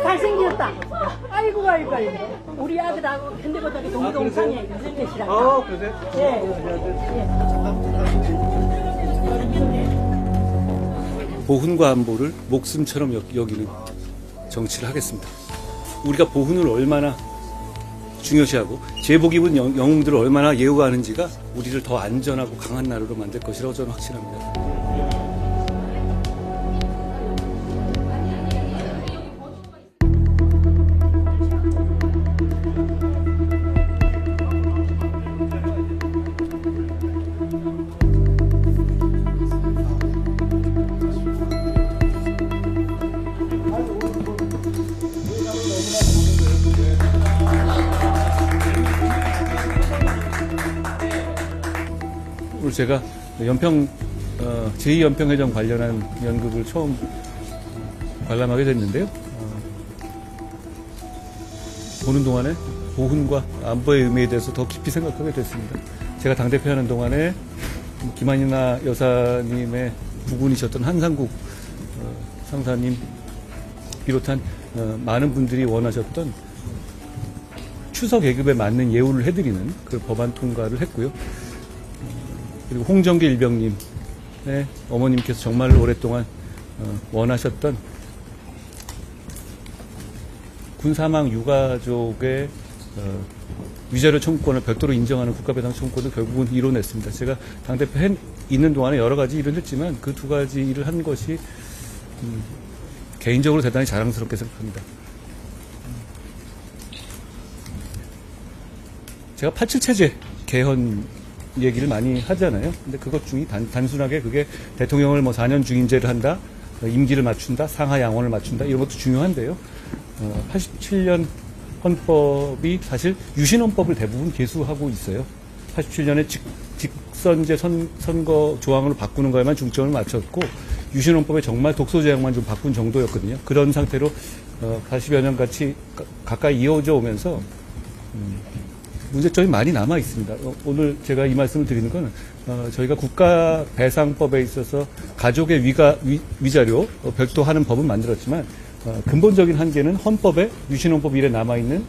잘생겼다. 아이고 아이고 아이고. 우리 아들하고 현대고등학교 동동상이에요. 유승대씨랑. 아, 그러세요? 예. 보훈과 안보를 목숨처럼 여기는 정치를 하겠습니다. 우리가 보훈을 얼마나 중요시하고 제복 입은 영웅들을 얼마나 예우하는지가 우리를 더 안전하고 강한 나라로 만들 것이라고 저는 확신합니다. 오늘 제가 제2연평해전 관련한 연극을 처음 관람하게 됐는데요. 보는 동안에 보훈과 안보의 의미에 대해서 더 깊이 생각하게 됐습니다. 제가 당대표 하는 동안에 김한이나 여사님의 부군이셨던 한상국 상사님 비롯한 많은 분들이 원하셨던 추서 계급에 맞는 예우를 해드리는 그 법안 통과를 했고요. 그리고 홍정기 일병님의 어머님께서 정말로 오랫동안 원하셨던 군사망 유가족의 위자료 청구권을 별도로 인정하는 국가배당 청구권을 결국은 이뤄냈습니다. 제가 당대표 있는 동안에 여러 가지 일을 했지만 그 두 가지 일을 한 것이 개인적으로 대단히 자랑스럽게 생각합니다. 제가 87체제 개헌 얘기를 많이 하잖아요. 근데 그것 중에 단순하게 그게 대통령을 4년 중임제를 한다, 임기를 맞춘다, 상하 양원을 맞춘다, 이런 것도 중요한데요. 87년 헌법이 사실 유신헌법을 대부분 계수하고 있어요. 87년에 직선제 선거 조항으로 바꾸는 거에만 중점을 맞췄고, 유신헌법에 정말 독소 제약만 좀 바꾼 정도였거든요. 그런 상태로 40여 년 같이 가까이 이어져 오면서 문제점이 많이 남아 있습니다. 오늘 제가 이 말씀을 드리는 건 저희가 국가배상법에 있어서 가족의 위자료 별도 하는 법은 만들었지만 근본적인 한계는 헌법에 유신헌법 1에 남아있는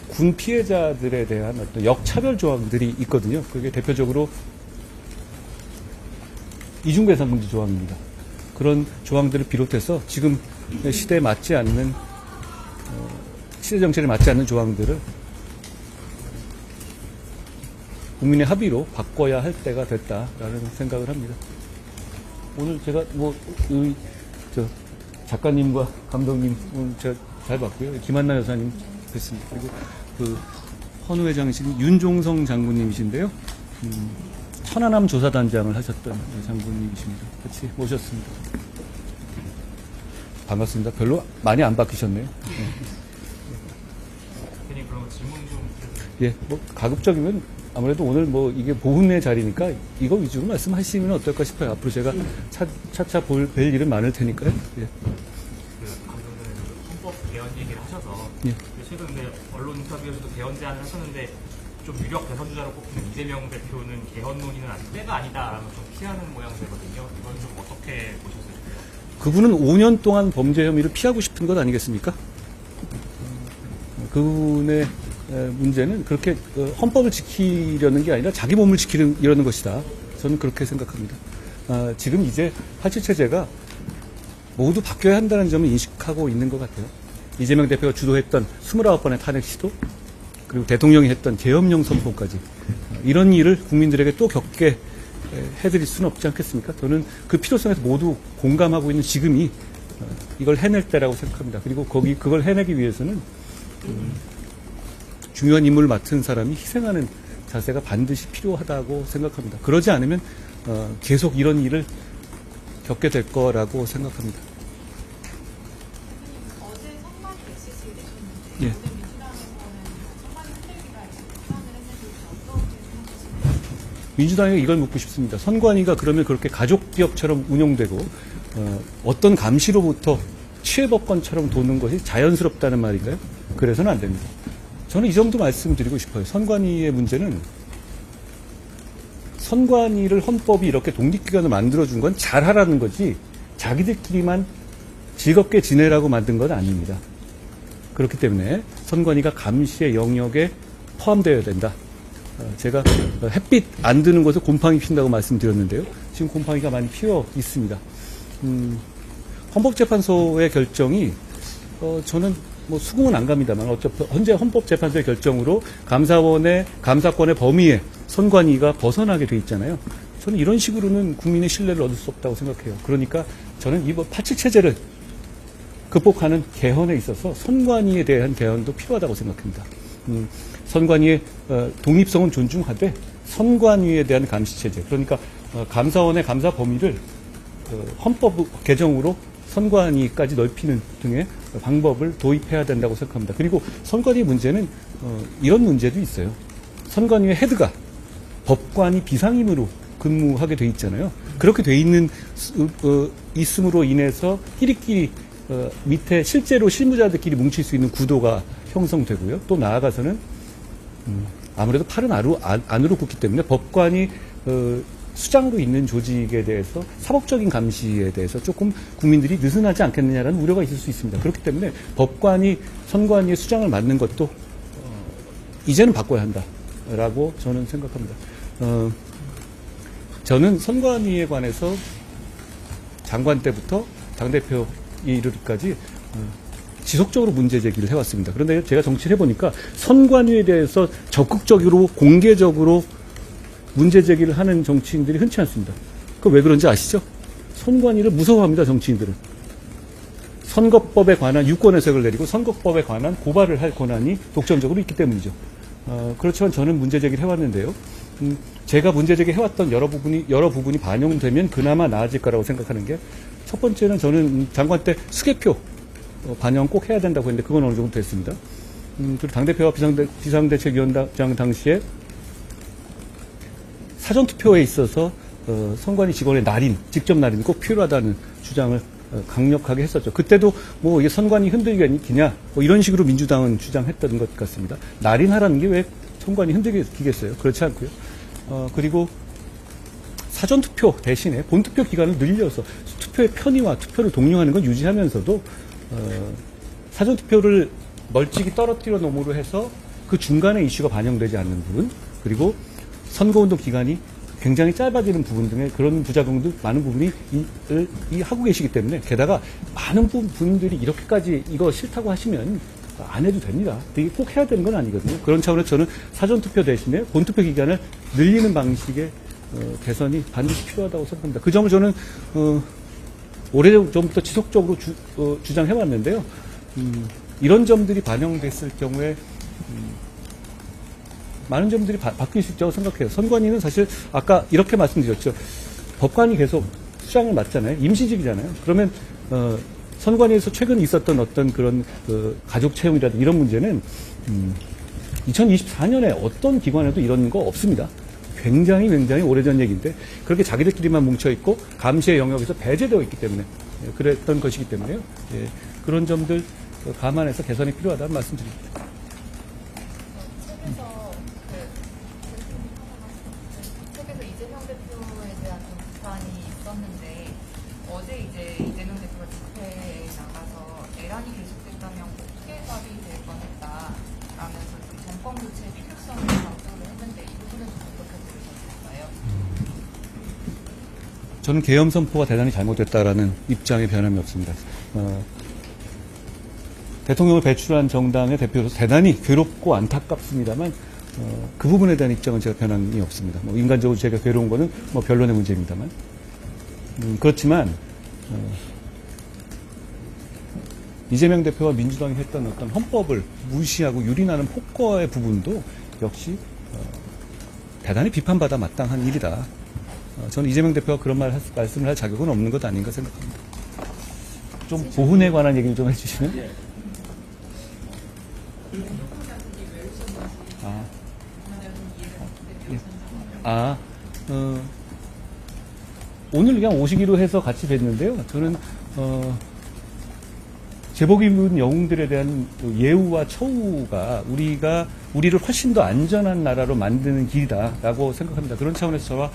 군 피해자들에 대한 어떤 역차별 조항들이 있거든요. 그게 대표적으로 이중배상금지 조항입니다. 그런 조항들을 비롯해서 지금 시대에 맞지 않는 시대 정책에 맞지 않는 조항들을 국민의 합의로 바꿔야 할 때가 됐다라는 생각을 합니다. 오늘 제가 작가님과 감독님 오늘 제가 잘 봤고요. 김한나 여사님 뵀습니다. 그리고 그 헌우 회장이신 윤종성 장군님이신데요. 천안함 조사단장을 하셨던 장군님이십니다. 같이 모셨습니다. 반갑습니다. 별로 많이 안 바뀌셨네요. 네. 그럼 질문 좀. 예, 가급적이면 아무래도 오늘 이게 보훈의 자리니까 이거 위주로 말씀하시면 어떨까 싶어요. 앞으로 제가 차차 뵐 일은 많을 테니까요. 예. 감독님은 헌법 개헌 얘기를 하셔서 예. 최근 언론 인터뷰에서도 개헌 제안을 하셨는데 좀 유력 대선주자로 꼽히는 이재명 대표는 개헌 논의는 아직 때가 아니다라는 좀 피하는 모양새거든요. 이건 좀 어떻게 보셨을까요? 그분은 5년 동안 범죄 혐의를 피하고 싶은 것 아니겠습니까? 그분의 문제는 그렇게 헌법을 지키려는 게 아니라 자기 몸을 지키려는 것이다. 저는 그렇게 생각합니다. 지금 이제 87체제가 모두 바뀌어야 한다는 점을 인식하고 있는 것 같아요. 이재명 대표가 주도했던 29번의 탄핵 시도, 그리고 대통령이 했던 계엄령 선포까지 이런 일을 국민들에게 또 겪게 해드릴 수는 없지 않겠습니까? 저는 그 필요성에서 모두 공감하고 있는 지금이 이걸 해낼 때라고 생각합니다. 그리고 그걸 해내기 위해서는 중요한 임무를 맡은 사람이 희생하는 자세가 반드시 필요하다고 생각합니다. 그러지 않으면 계속 이런 일을 겪게 될 거라고 생각합니다. 어제 선관 메시지 내셨는데 예. 오늘 민주당에서는 선관 흔들기가 비판을 했는데 어떻게 생각하십니까? 민주당에게 이걸 묻고 싶습니다. 선관위가 그러면 그렇게 가족 기업처럼 운영되고 어떤 감시로부터 치외법권처럼 도는 것이 자연스럽다는 말인가요? 그래서는 안 됩니다. 저는 이 정도 말씀드리고 싶어요. 선관위의 문제는 선관위를 헌법이 이렇게 독립기관을 만들어준 건 잘하라는 거지 자기들끼리만 즐겁게 지내라고 만든 건 아닙니다. 그렇기 때문에 선관위가 감시의 영역에 포함되어야 된다. 제가 햇빛 안 드는 곳에 곰팡이 핀다고 말씀드렸는데요. 지금 곰팡이가 많이 피어 있습니다. 헌법재판소의 결정이 저는 뭐 수긍은 안 갑니다만 어차피 현재 헌법재판소의 결정으로 감사권의 범위에 선관위가 벗어나게 돼 있잖아요. 저는 이런 식으로는 국민의 신뢰를 얻을 수 없다고 생각해요. 그러니까 저는 이번 87 체제를 극복하는 개헌에 있어서 선관위에 대한 개헌도 필요하다고 생각합니다. 선관위의 독립성은 존중하되 선관위에 대한 감시체제, 그러니까 감사원의 감사 범위를 헌법 개정으로 선관위까지 넓히는 등의 방법을 도입해야 된다고 생각합니다. 그리고 선관위 문제는 이런 문제도 있어요. 선관위의 헤드가 법관이 비상임으로 근무하게 돼 있잖아요. 그렇게 돼 있음으로 인해서 끼리끼리 밑에 실제로 실무자들끼리 뭉칠 수 있는 구도가 형성되고요. 또 나아가서는 아무래도 팔은 안으로 굽기 때문에 법관이 수장도 있는 조직에 대해서 사법적인 감시에 대해서 조금 국민들이 느슨하지 않겠느냐라는 우려가 있을 수 있습니다. 그렇기 때문에 법관이 선관위의 수장을 맡는 것도 이제는 바꿔야 한다라고 저는 생각합니다. 저는 선관위에 관해서 장관 때부터 당대표에 이르기까지 지속적으로 문제 제기를 해왔습니다. 그런데 제가 정치를 해보니까 선관위에 대해서 적극적으로 공개적으로 문제 제기를 하는 정치인들이 흔치 않습니다. 그 왜 그런지 아시죠? 선관위를 무서워합니다. 정치인들은. 선거법에 관한 유권 해석을 내리고 선거법에 관한 고발을 할 권한이 독점적으로 있기 때문이죠. 그렇지만 저는 문제 제기를 해왔는데요. 제가 문제 제기해왔던 여러 부분이 반영되면 그나마 나아질 거라고 생각하는 게 첫 번째는 저는 장관 때 수개표 반영 꼭 해야 된다고 했는데 그건 어느 정도 됐습니다. 그리고 당대표와 비상대책위원장 당시에 사전투표에 있어서 선관위 직원의 직접 날인이 꼭 필요하다는 주장을 강력하게 했었죠. 그때도 뭐 이게 선관위 흔들기냐 뭐 이런 식으로 민주당은 주장했던 것 같습니다. 날인하라는 게 왜 선관위 흔들기겠어요? 그렇지 않고요. 그리고 사전투표 대신에 본투표 기간을 늘려서 투표의 편의와 투표를 독려하는 건 유지하면서도 사전투표를 멀찍이 떨어뜨려 놓음으로 해서 그 중간에 이슈가 반영되지 않는 부분, 그리고 선거운동 기간이 굉장히 짧아지는 부분 등의 그런 부작용도 많은 부분이 하고 계시기 때문에, 게다가 많은 분들이 이렇게까지 이거 싫다고 하시면 안 해도 됩니다. 이게 꼭 해야 되는 건 아니거든요. 그런 차원에서 저는 사전투표 대신에 본투표 기간을 늘리는 방식의 개선이 반드시 필요하다고 생각합니다. 그 점을 저는 오래전부터 지속적으로 주장해왔는데요. 이런 점들이 반영됐을 경우에 많은 점들이 바뀔 수 있다고 생각해요. 선관위는 사실 아까 이렇게 말씀드렸죠. 법관이 계속 수장을 맡잖아요. 임시직이잖아요. 그러면 선관위에서 최근 있었던 어떤 그런 가족 채용이라든지 이런 문제는 2024년에 어떤 기관에도 이런 거 없습니다. 굉장히 오래전 얘기인데 그렇게 자기들끼리만 뭉쳐있고 감시의 영역에서 배제되어 있기 때문에 그랬던 것이기 때문에요. 예, 그런 점들 감안해서 개선이 필요하다는 말씀드립니다. 책에서 이재명 대표에 대한 좀 비판이 있었는데 어제 이제 이재명 대표가 집회에 나가서 내란이 계속된다면 꼭 피해갑이 될 뻔했다 라면서 좀 정권 교체의 필요성을 강조를 했는데 이 부분은 좀 어떻게 들으셨을까요? 저는 계엄 선포가 대단히 잘못됐다라는 입장에 변함이 없습니다. 대통령을 배출한 정당의 대표로서 대단히 괴롭고 안타깝습니다만 그 부분에 대한 입장은 제가 변함이 없습니다. 뭐 인간적으로 제가 괴로운 거는 뭐 변론의 문제입니다만 그렇지만 이재명 대표와 민주당이 했던 어떤 헌법을 무시하고 유린하는 폭거의 부분도 역시 대단히 비판받아 마땅한 일이다. 저는 이재명 대표가 그런 말씀을 할 자격은 없는 것 아닌가 생각합니다. 좀 보훈에 관한 얘기를 좀 해주시면. 오늘 그냥 오시기로 해서 같이 뵀는데요. 저는 제복 입은 영웅들에 대한 예우와 처우가 우리를 훨씬 더 안전한 나라로 만드는 길이다라고 생각합니다. 그런 차원에서 저와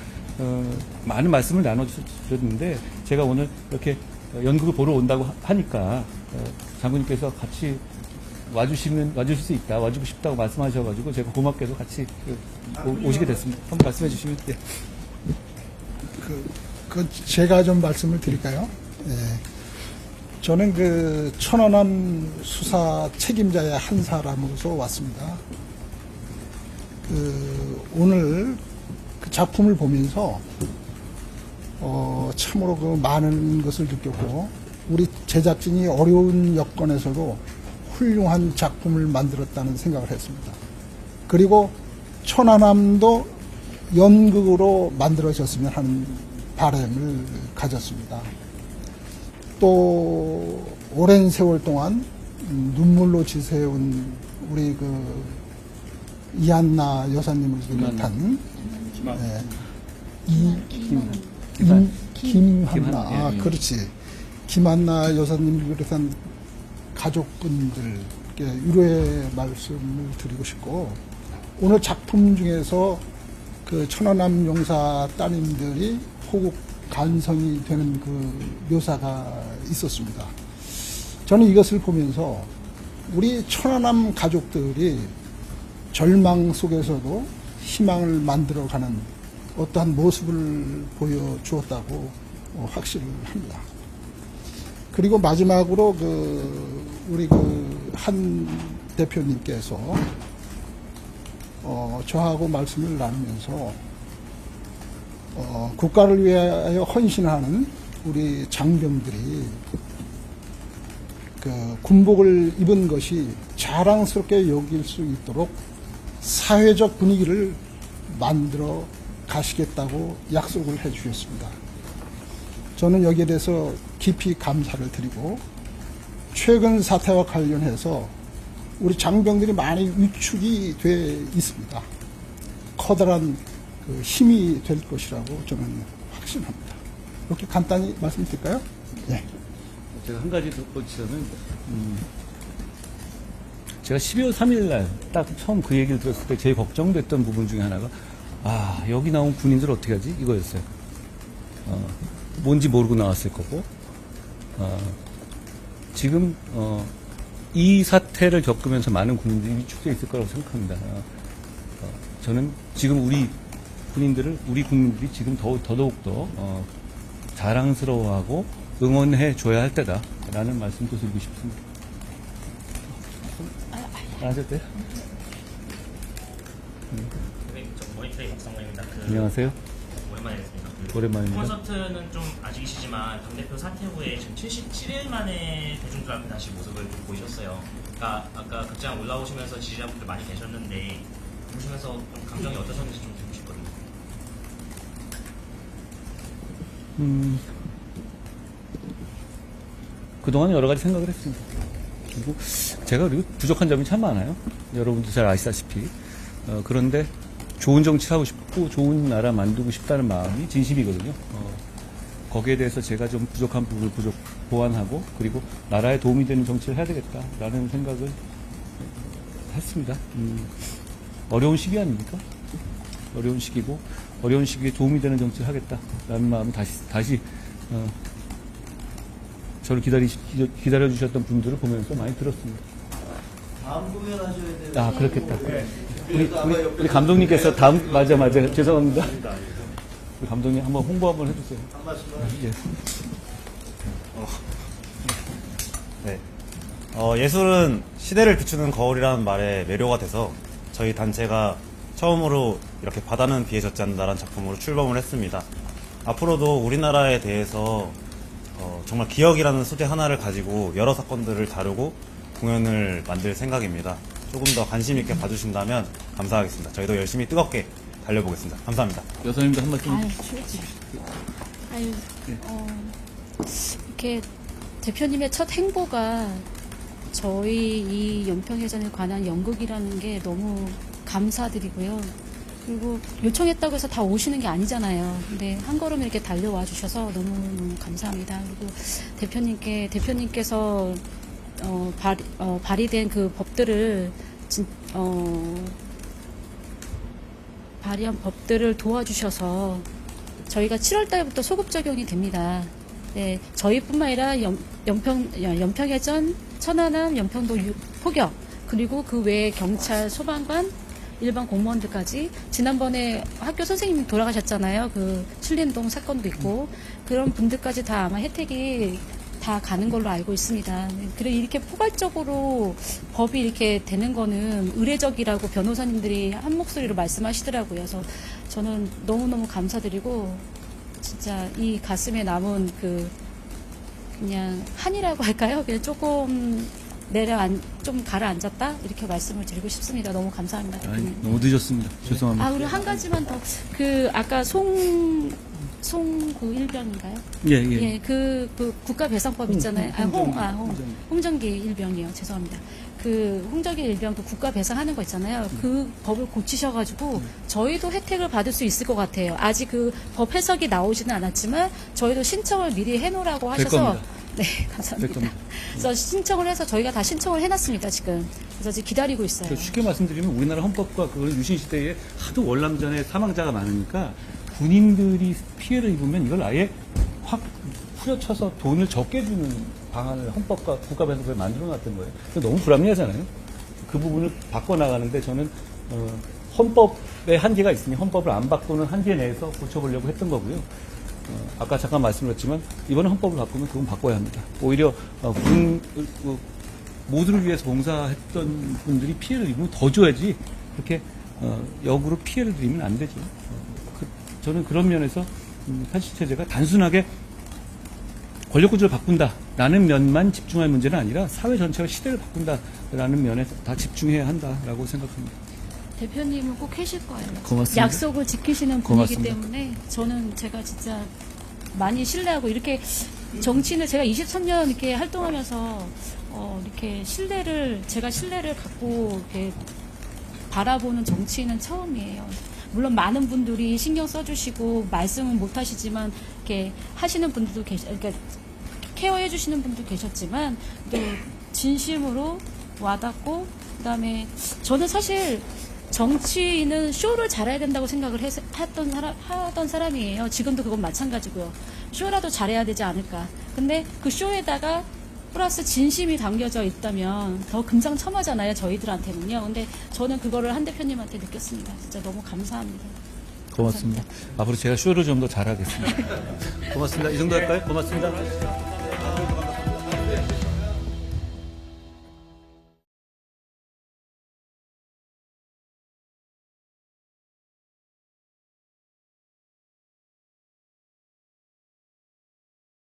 많은 말씀을 나눠주셨는데 제가 오늘 이렇게 연극을 보러 온다고 하니까 장군님께서 같이 와주실 수 있다, 와주고 싶다고 말씀하셔가지고 제가 고맙게도 같이 오시게 됐습니다. 한번 말씀해 주시면. 예. 제가 좀 말씀을 드릴까요? 예. 저는 그 천안함 수사 책임자의 한 사람으로서 왔습니다. 오늘 그 작품을 보면서 참으로 그 많은 것을 느꼈고 우리 제작진이 어려운 여건에서도 훌륭한 작품을 만들었다는 생각을 했습니다. 그리고 천안함도 연극으로 만들어졌으면 하는 바람을 가졌습니다. 또 오랜 세월 동안 눈물로 지새운 우리 그 이한나 여사님을 비롯한 김한나, 그렇지. 김한나 여사님을 비롯한 가족분들께 위로의 말씀을 드리고 싶고, 오늘 작품 중에서 그 천안함 용사 따님들이 호국 간성이 되는 그 묘사가 있었습니다. 저는 이것을 보면서 우리 천안함 가족들이 절망 속에서도 희망을 만들어가는 어떠한 모습을 보여주었다고 확신을 합니다. 그리고 마지막으로 우리 한 대표님께서 저하고 말씀을 나누면서 국가를 위하여 헌신하는 우리 장병들이 그 군복을 입은 것이 자랑스럽게 여길 수 있도록 사회적 분위기를 만들어 가시겠다고 약속을 해 주셨습니다. 저는 여기에 대해서 깊이 감사를 드리고, 최근 사태와 관련해서 우리 장병들이 많이 위축이 돼 있습니다. 커다란 그 힘이 될 것이라고 저는 확신합니다. 이렇게 간단히 말씀드릴까요? 네. 제가 한 가지 덧붙이자면, 제가 12월 3일 날 딱 처음 그 얘기를 들었을 때 제일 걱정됐던 부분 중에 하나가, 여기 나온 군인들 어떻게 하지? 이거였어요. 뭔지 모르고 나왔을 거고, 지금, 이 사태를 겪으면서 많은 군인들이 위축되어 있을 거라고 생각합니다. 저는 지금 우리 국민들이 지금 더더욱더 자랑스러워하고 응원해 줘야 할 때다라는 말씀도 드리고 싶습니다. 하셔도 돼요? 모니터링 박상무입니다. 안녕하세요. 오랜만에 뵙습니다. 오랜만입니다. 콘서트는 좀 아직이시지만 당대표 사퇴 후에 지금 77일 만에 대중들 앞에 다시 모습을 보이셨어요. 그러니까 아까 극장 올라오시면서 지지자분들 많이 계셨는데 보시면서 좀 감정이 어떠셨는지 좀 듣고 싶거든요. 그동안 여러 가지 생각을 했습니다. 그리고 제가 부족한 점이 참 많아요. 여러분도 잘 아시다시피. 그런데 좋은 정치하고 싶고 좋은 나라 만들고 싶다는 마음이 진심이거든요. 거기에 대해서 제가 좀 부족한 부분을 보완하고, 그리고 나라에 도움이 되는 정치를 해야 되겠다라는 생각을 했습니다. 어려운 시기 아닙니까? 어려운 시기고, 어려운 시기에 도움이 되는 정치를 하겠다라는 마음을 다시 저를 기다려주셨던 분들을 보면서 많이 들었습니다. 다음 공연하셔야 돼요. 그렇겠다. 우리 감독님께서 맞아. 죄송합니다. 우리 감독님 한번 홍보 한번 해주세요. 한 말씀만. 예. 네. 예술은 시대를 비추는 거울이라는 말에 매료가 돼서 저희 단체가 처음으로 이렇게 바다는 비에 젖지 않는다라는 작품으로 출범을 했습니다. 앞으로도 우리나라에 대해서 정말 기억이라는 소재 하나를 가지고 여러 사건들을 다루고 공연을 만들 생각입니다. 조금 더 관심 있게 봐주신다면 감사하겠습니다. 저희도 열심히 뜨겁게 달려보겠습니다. 감사합니다. 여사님도 한 말씀. 이렇게 대표님의 첫 행보가 저희 이 연평해전에 관한 연극이라는 게 너무 감사드리고요. 그리고 요청했다고 해서 다 오시는 게 아니잖아요. 근데 한 걸음 이렇게 달려와 주셔서 너무 감사합니다. 그리고 대표님께서 발의된 그 법들을 발의한 법들을 도와주셔서 저희가 7월 달부터 소급 적용이 됩니다. 네, 저희뿐만 아니라 연평해전, 천안함, 연평도 포격, 그리고 그 외에 경찰, 소방관, 일반 공무원들까지 지난번에 학교 선생님이 돌아가셨잖아요. 그 신림동 사건도 있고 그런 분들까지 다 아마 혜택이 다 가는 걸로 알고 있습니다. 그래 이렇게 포괄적으로 법이 이렇게 되는 거는 의례적이라고 변호사님들이 한 목소리로 말씀하시더라고요. 그래서 저는 너무너무 감사드리고 진짜 이 가슴에 남은 그냥 한이라고 할까요? 그냥 조금 좀 가라앉았다 이렇게 말씀을 드리고 싶습니다. 너무 감사합니다. 아니, 너무 늦었습니다. 죄송합니다. 그리고 한 가지만 더 아까 그 일병인가요? 예. 그 국가배상법 있잖아요. 홍정기 일병이요. 죄송합니다. 그 홍정기 일병 그 국가배상하는 거 있잖아요. 그 법을 고치셔가지고 저희도 혜택을 받을 수 있을 것 같아요. 아직 그 법 해석이 나오지는 않았지만 저희도 신청을 미리 해놓으라고 될 하셔서 겁니다. 네, 감사합니다. 될 겁니다. 그래서 신청을 해서 저희가 다 신청을 해놨습니다. 지금. 그래서 지금 기다리고 있어요. 쉽게 말씀드리면 우리나라 헌법과 그 유신 시대에 하도 월남전에 사망자가 많으니까 군인들이 피해를 입으면 이걸 아예 확 후려쳐서 돈을 적게 주는 방안을 헌법과 국가배상법에 만들어놨던 거예요. 너무 불합리하잖아요. 그 부분을 바꿔나가는데 저는 헌법에 한계가 있으니 헌법을 안 바꾸는 한계 내에서 고쳐보려고 했던 거고요. 아까 잠깐 말씀드렸지만 이번에 헌법을 바꾸면 그건 바꿔야 합니다. 오히려 모두를 위해서 봉사했던 분들이 피해를 입으면 더 줘야지 그렇게 역으로 피해를 드리면 안 되죠. 저는 그런 면에서 편식체제가 단순하게 권력구조를 바꾼다라는 면만 집중할 문제는 아니라 사회 전체가 시대를 바꾼다라는 면에 다 집중해야 한다라고 생각합니다. 대표님은 꼭 하실 거예요. 고맙습니다. 약속을 지키시는 분이기 고맙습니다. 때문에 제가 진짜 많이 신뢰하고 이렇게 정치인을 제가 23년 이렇게 활동하면서 이렇게 제가 신뢰를 갖고 이렇게 바라보는 정치인은 처음이에요. 물론 많은 분들이 신경 써주시고 말씀은 못 하시지만 이렇게 하시는 분들도 그러니까 케어해 주시는 분도 계셨지만 또 진심으로 와닿고 그다음에 저는 사실 정치인은 쇼를 잘해야 된다고 생각을 하던 사람이에요. 지금도 그건 마찬가지고요. 쇼라도 잘해야 되지 않을까. 근데 그 쇼에다가 플러스 진심이 담겨져 있다면 더 금상첨화잖아요. 저희들한테는요. 근데 저는 그거를 한 대표님한테 느꼈습니다. 진짜 너무 감사합니다. 고맙습니다. 앞으로 제가 쇼를 좀 더 잘하겠습니다. 고맙습니다. 이 정도 할까요? 고맙습니다.